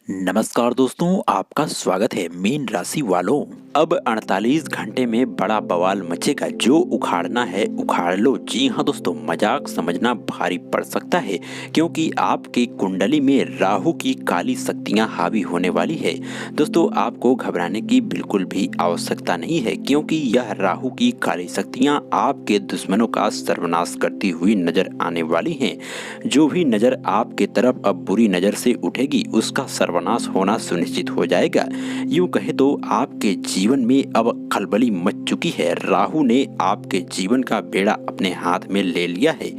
नमस्कार दोस्तों, आपका स्वागत है मीन राशि वालों। अब 48 घंटे में बड़ा बवाल मचेगा। जो उखाड़ना है उखाड़ लो। जी हाँ दोस्तों, मजाक समझना भारी पड़ सकता है क्योंकि आपकी कुंडली में राहु की काली शक्तियां हावी होने वाली है। दोस्तों, आपको घबराने की बिल्कुल भी आवश्यकता नहीं है क्योंकि यह राहु की काली शक्तियां आपके दुश्मनों का सर्वनाश करती हुई नजर आने वाली हैं। जो भी नजर आपके तरफ अब बुरी नजर से उठेगी उसका सर्वनाश होना सुनिश्चित हो जाएगा। यूं कहे तो आपके जीवन में अब खलबली मच चुकी है। राहु ने आपके जीवन का बेड़ा अपने हाथ में ले लिया है।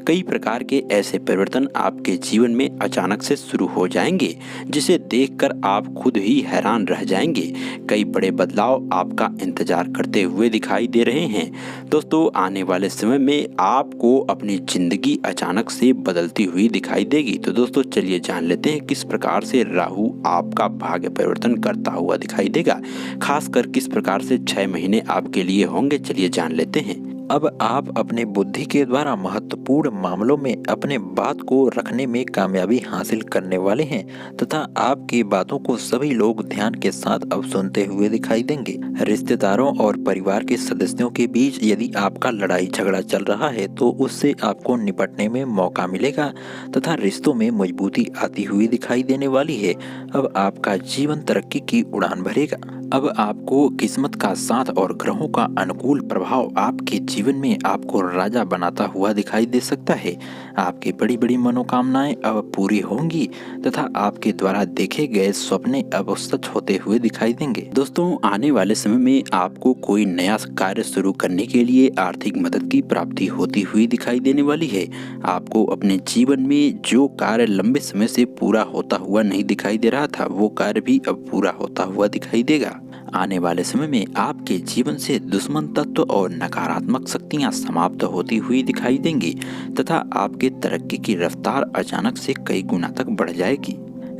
कई प्रकार के ऐसे परिवर्तन आपके जीवन में अचानक से शुरू हो जाएंगे जिसे देखकर आप खुद ही हैरान रह जाएंगे। कई बड़े बदलाव आपका इंतजार करते हुए दिखाई दे रहे हैं। दोस्तों, आने वाले समय में आपको अपनी जिंदगी अचानक से बदलती हुई दिखाई देगी। तो दोस्तों, चलिए जान लेते हैं किस प्रकार से राहु आपका भाग्य परिवर्तन करता हुआ दिखाई देगा। खासकर किस प्रकार से 6 महीने आपके लिए होंगे, चलिए जान लेते हैं। अब आप अपने बुद्धि के द्वारा महत्वपूर्ण मामलों में अपने बात को रखने में कामयाबी हासिल करने वाले हैं तथा आपकी बातों को सभी लोग ध्यान के साथ अब सुनते हुए दिखाई देंगे। रिश्तेदारों और परिवार के सदस्यों के बीच यदि आपका लड़ाई झगड़ा चल रहा है तो उससे आपको निपटने में मौका मिलेगा तथा रिश्तों में मजबूती आती हुई दिखाई देने वाली है। अब आपका जीवन तरक्की की उड़ान भरेगा। अब आपको किस्मत का साथ और ग्रहों का अनुकूल प्रभाव आपके जीवन में आपको राजा बनाता हुआ दिखाई दे सकता है। आपकी बड़ी बड़ी मनोकामनाएं अब पूरी होंगी तथा आपके द्वारा देखे गए सपने अब सच होते हुए दिखाई देंगे। दोस्तों, आने वाले समय में आपको कोई नया कार्य शुरू करने के लिए आर्थिक मदद की प्राप्ति होती हुई दिखाई देने वाली है। आपको अपने जीवन में जो कार्य लंबे समय से पूरा होता हुआ नहीं दिखाई दे रहा था वो कार्य भी अब पूरा होता हुआ दिखाई देगा। आने वाले समय में आपके जीवन से दुश्मन तत्व और नकारात्मक शक्तियां समाप्त होती हुई दिखाई देंगी तथा आपके तरक्की की रफ्तार अचानक से कई गुना तक बढ़ जाएगी।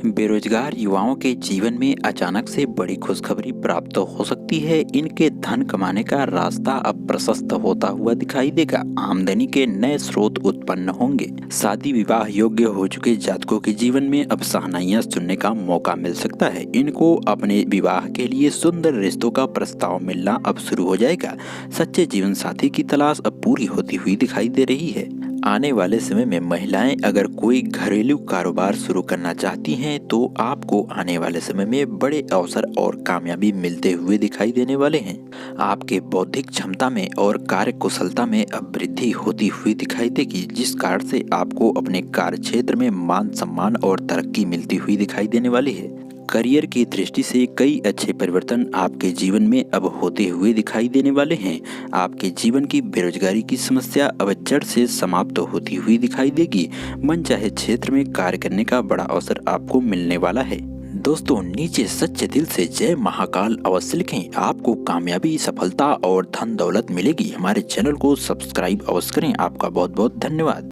बेरोजगार युवाओं के जीवन में अचानक से बड़ी खुशखबरी प्राप्त हो सकती है। इनके धन कमाने का रास्ता अब प्रशस्त होता हुआ दिखाई देगा। आमदनी के नए स्रोत उत्पन्न होंगे। शादी विवाह योग्य हो चुके जातकों के जीवन में अब शहनाइयां सुनने का मौका मिल सकता है। इनको अपने विवाह के लिए सुंदर रिश्तों का प्रस्ताव मिलना अब शुरू हो जाएगा। सच्चे जीवन साथी की तलाश अब पूरी होती हुई दिखाई दे रही है। आने वाले समय में महिलाएं अगर कोई घरेलू कारोबार शुरू करना चाहती हैं तो आपको आने वाले समय में बड़े अवसर और कामयाबी मिलते हुए दिखाई देने वाले हैं। आपके बौद्धिक क्षमता में और कार्य कुशलता में अब वृद्धि होती हुई दिखाई देगी जिस कारण से आपको अपने कार्य क्षेत्र में मान सम्मान और तरक्की मिलती हुई दिखाई देने वाली है। करियर की दृष्टि से कई अच्छे परिवर्तन आपके जीवन में अब होते हुए दिखाई देने वाले हैं। आपके जीवन की बेरोजगारी की समस्या अब जड़ से समाप्त होती हुई दिखाई देगी। मनचाहे क्षेत्र में कार्य करने का बड़ा अवसर आपको मिलने वाला है। दोस्तों, नीचे सच्चे दिल से जय महाकाल अवश्य लिखें। आपको कामयाबी, सफलता और धन दौलत मिलेगी। हमारे चैनल को सब्सक्राइब अवश्य करें। आपका बहुत बहुत धन्यवाद।